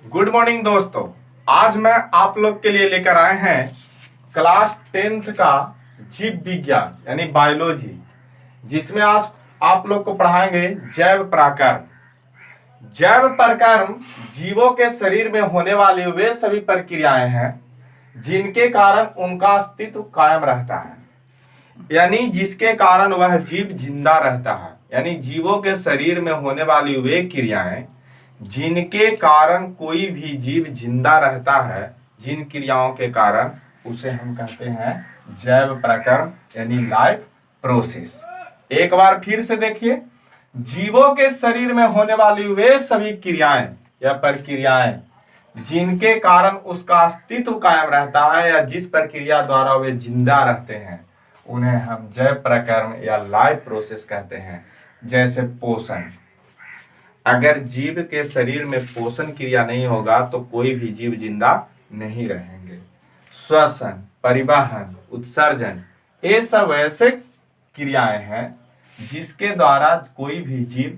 Good morning दोस्तों। आज मैं आप लोग के लिए लेकर आए हैं क्लास 10th का जीव विज्ञान यानी बायोलॉजी, जिसमें आज आप लोग को पढ़ाएंगे जैव प्रकर्म। जैव प्रकर्म जीवों के शरीर में होने वाली वे सभी प्रक्रियाएं हैं जिनके कारण उनका अस्तित्व कायम रहता है, यानी जिसके कारण वह जीव जिंदा रहता है। यानी जीवों के शरीर में होने वाली वे क्रियाएं जिनके कारण कोई भी जीव जिंदा रहता है, जिन क्रियाओं के कारण उसे हम कहते हैं जैव प्रकर्म यानी लाइफ प्रोसेस। एक बार फिर से देखिए, जीवों के शरीर में होने वाली वे सभी क्रियाएं या प्रक्रियाएं जिनके कारण उसका अस्तित्व कायम रहता है या जिस प्रक्रिया द्वारा वे जिंदा रहते हैं उन्हें हम जैव प्रकर्म या लाइफ प्रोसेस कहते हैं। जैसे पोषण, अगर जीव के शरीर में पोषण क्रिया नहीं होगा तो कोई भी जीव जिंदा नहीं रहेंगे। श्वसन, परिवहन, उत्सर्जन, ये सब ऐसे क्रियाएं हैं जिसके द्वारा कोई भी जीव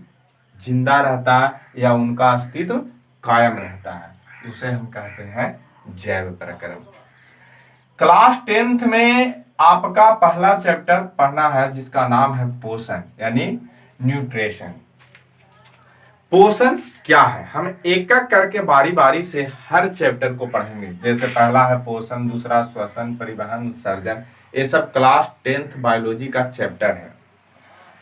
जिंदा रहता है या उनका अस्तित्व कायम रहता है, उसे हम कहते हैं जैव प्रकर्म। क्लास 10th में आपका पहला चैप्टर पढ़ना है जिसका नाम है पोषण यानी न्यूट्रिशन। पोषण क्या है, हम एक एक करके बारी बारी से हर चैप्टर को पढ़ेंगे। जैसे पहला है पोषण, दूसरा श्वसन, परिवहन, उत्सर्जन, ये सब क्लास 10th बायोलॉजी का चैप्टर है।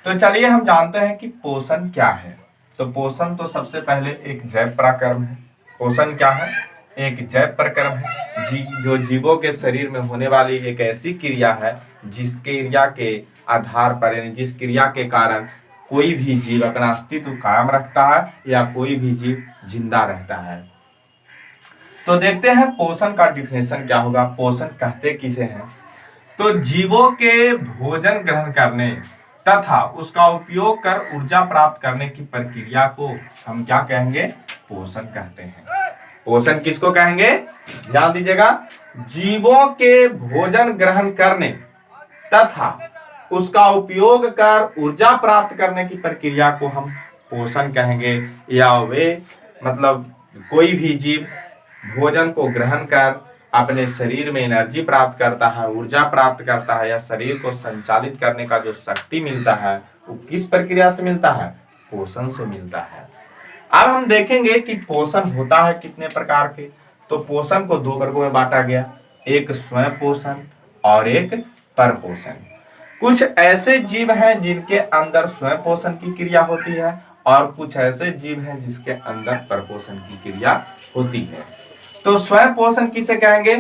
तो चलिए हम जानते हैं कि पोषण क्या है। तो पोषण तो सबसे पहले एक जैव प्रकर्म है। पोषण क्या है? एक जैव प्रकर्म है जो जीवों के शरीर में होने वाली एक ऐसी क्रिया है जिस क्रिया के आधार पर यानी जिस क्रिया के कारण कोई भी जीव अपना अस्तित्व कायम रखता है या कोई भी जीव जिंदा रहता है। तो देखते हैं पोषण का डिफिनेशन क्या होगा। पोषण कहते किसे हैं? तो जीवों के भोजन ग्रहण करने तथा उसका उपयोग कर ऊर्जा प्राप्त करने की प्रक्रिया को हम क्या कहेंगे? पोषण कहते हैं। पोषण किसको कहेंगे? ध्यान दीजिएगा, जीवों के भोजन ग्रहण करने तथा उसका उपयोग कर ऊर्जा प्राप्त करने की प्रक्रिया को हम पोषण कहेंगे। या वे मतलब कोई भी जीव भोजन को ग्रहण कर अपने शरीर में एनर्जी प्राप्त करता है, ऊर्जा प्राप्त करता है या शरीर को संचालित करने का जो शक्ति मिलता है वो किस प्रक्रिया से मिलता है? पोषण से मिलता है। अब हम देखेंगे कि पोषण होता है कितने प्रकार के। तो पोषण को दो वर्गों में बांटा गया, एक स्वयं पोषण और एक परपोषण। कुछ ऐसे जीव हैं जिनके अंदर स्वयं पोषण की क्रिया होती है और कुछ ऐसे जीव हैं जिसके अंदर परपोषण की क्रिया होती है। तो स्वयं पोषण किसे कहेंगे?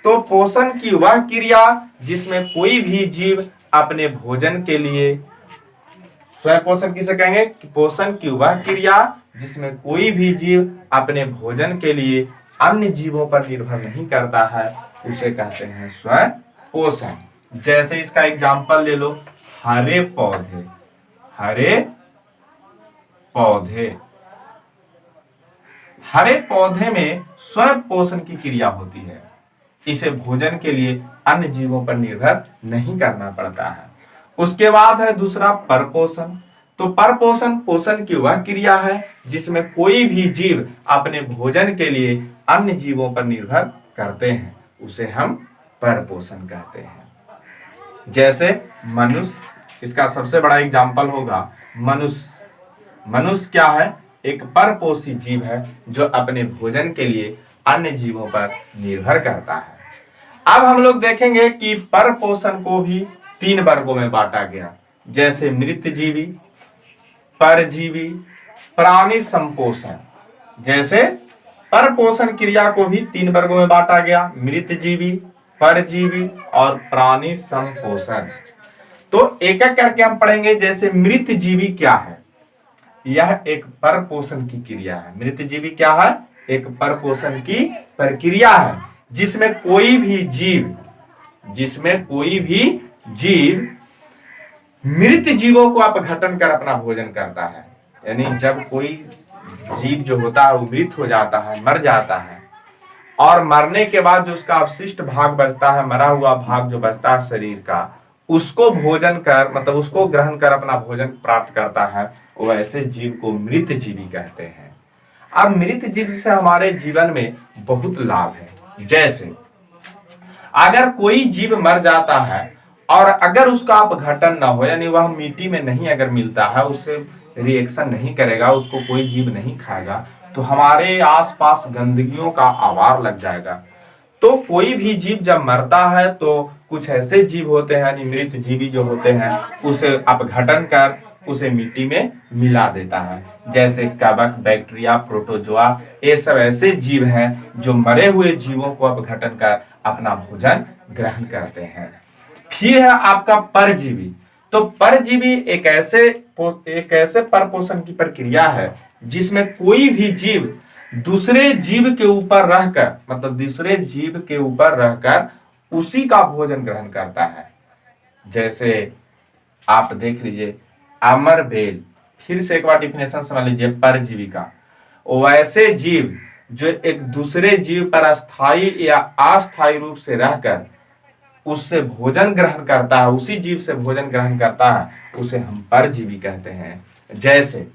तो पोषण की वह क्रिया जिसमें कोई भी जीव अपने भोजन के लिए, स्वयं पोषण किसे कहेंगे? पोषण की वह क्रिया जिसमें कोई भी जीव अपने भोजन के लिए अन्य जीवों पर निर्भर नहीं करता है, उसे कहते हैं स्वयं पोषण। जैसे इसका एग्जाम्पल ले लो, हरे पौधे। हरे पौधे, हरे पौधे में स्वयं पोषण की क्रिया होती है। इसे भोजन के लिए अन्य जीवों पर निर्भर नहीं करना पड़ता है। उसके बाद है दूसरा परपोषण। तो परपोषण पोषण की वह क्रिया है जिसमें कोई भी जीव अपने भोजन के लिए अन्य जीवों पर निर्भर करते हैं, उसे हम परपोषण कहते हैं। जैसे मनुष्य, इसका सबसे बड़ा एग्जाम्पल होगा मनुष्य। मनुष्य क्या है? एक परपोषी जीव है जो अपने भोजन के लिए अन्य जीवों पर निर्भर करता है। अब हम लोग देखेंगे कि परपोषण को भी तीन वर्गों में बांटा गया। जैसे मृतजीवी, परजीवी, प्राणी संपोषण। जैसे परपोषण क्रिया को भी तीन वर्गों में बांटा गया, मृतजीवी, परजीवी और प्राणी संपोषण। तो एक एक करके हम पढ़ेंगे। जैसे मृतजीवी क्या है? यह एक परपोषण की क्रिया है। मृतजीवी क्या है? एक परपोषण की प्रक्रिया है जिसमें कोई भी जीव मृत जीवों को अपघटन कर अपना भोजन करता है। यानी जब कोई जीव जो होता है वो मृत हो जाता है, मर जाता है, और मरने के बाद जो उसका अवशिष्ट भाग बचता है, मरा हुआ भाग जो बचता है शरीर का, उसको भोजन कर मतलब उसको ग्रहण कर अपना भोजन प्राप्त करता है, वो ऐसे जीव को मृत जीवी कहते हैं। अब मृत जीव से हमारे जीवन में बहुत लाभ है। जैसे अगर कोई जीव मर जाता है और अगर उसका अपघटन ना हो, यानी वह मिट्टी में नहीं अगर मिलता है, उससे रिएक्शन नहीं करेगा, उसको कोई जीव नहीं खाएगा, तो हमारे आसपास गंदगियों का आवार लग जाएगा। तो कोई भी जीव जब मरता है तो कुछ ऐसे जीव होते हैं, यानी मृत जीवी जो होते हैं, उसे अपघटन कर उसे मिट्टी में मिला देता है। जैसे कवक, बैक्टीरिया, प्रोटोजोआ, ये सब ऐसे जीव हैं जो मरे हुए जीवों को अपघटन कर अपना भोजन ग्रहण करते हैं। फिर है आपका परजीवी। तो परजीवी एक ऐसे परपोषण की प्रक्रिया है जिसमें कोई भी जीव दूसरे जीव के ऊपर रहकर, मतलब दूसरे जीव के ऊपर रहकर उसी का भोजन ग्रहण करता है। जैसे आप देख लीजिए अमर बेल, फिर से एक बार डिफिनेशन समझ लीजिए परजीवी का। वैसे जीव जो एक दूसरे जीव पर अस्थायी या अस्थायी रूप से रहकर उससे भोजन ग्रहण करता है, उसी जीव से भोजन ग्रहण करता है, उसे हम परजीवी कहते हैं। जैसे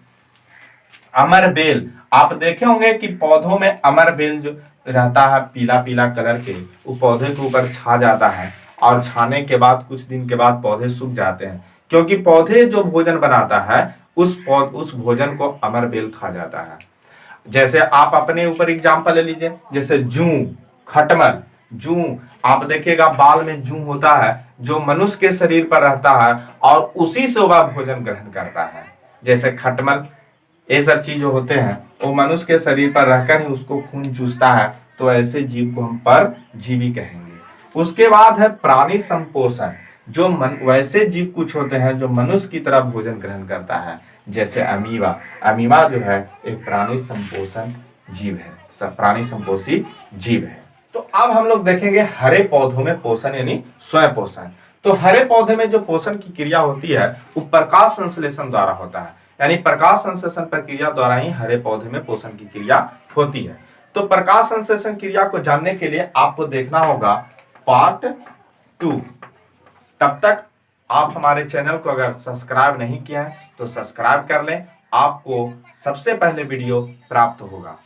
अमर बेल, आप देखे होंगे कि पौधों में अमर बेल जो रहता है पीला पीला कलर के, वो पौधे के ऊपर छा जाता है और छाने के बाद कुछ दिन के बाद पौधे सूख जाते हैं, क्योंकि पौधे जो भोजन बनाता है उस भोजन को अमर बेल खा जाता है। जैसे आप अपने ऊपर एग्जाम्पल ले लीजिए, जैसे जू, खटमल। जू, आप देखिएगा बाल में जू होता है जो मनुष्य के शरीर पर रहता है और उसी से वह भोजन ग्रहण करता है। जैसे खटमल, ये सब चीज जो होते हैं वो मनुष्य के शरीर पर रहकर ही उसको खून चूसता है, तो ऐसे जीव को हम परजीवी कहेंगे। उसके बाद है प्राणी संपोषण। जो वैसे जीव कुछ होते हैं जो मनुष्य की तरह भोजन ग्रहण करता है, जैसे अमीबा। अमीबा जो है एक प्राणी संपोषण जीव है, सब प्राणी संपोषी जीव है। तो अब हम लोग देखेंगे हरे पौधों में पोषण यानी स्वयं पोषण। तो हरे पौधे में जो पोषण की क्रिया होती है वो प्रकाश संश्लेषण द्वारा होता है, यानी प्रकाश संश्लेषण प्रक्रिया द्वारा ही हरे पौधे में पोषण की क्रिया होती है। तो प्रकाश संश्लेषण क्रिया को जानने के लिए आपको देखना होगा पार्ट 2। तब तक आप हमारे चैनल को अगर सब्सक्राइब नहीं किया है तो सब्सक्राइब कर लें, आपको सबसे पहले वीडियो प्राप्त होगा।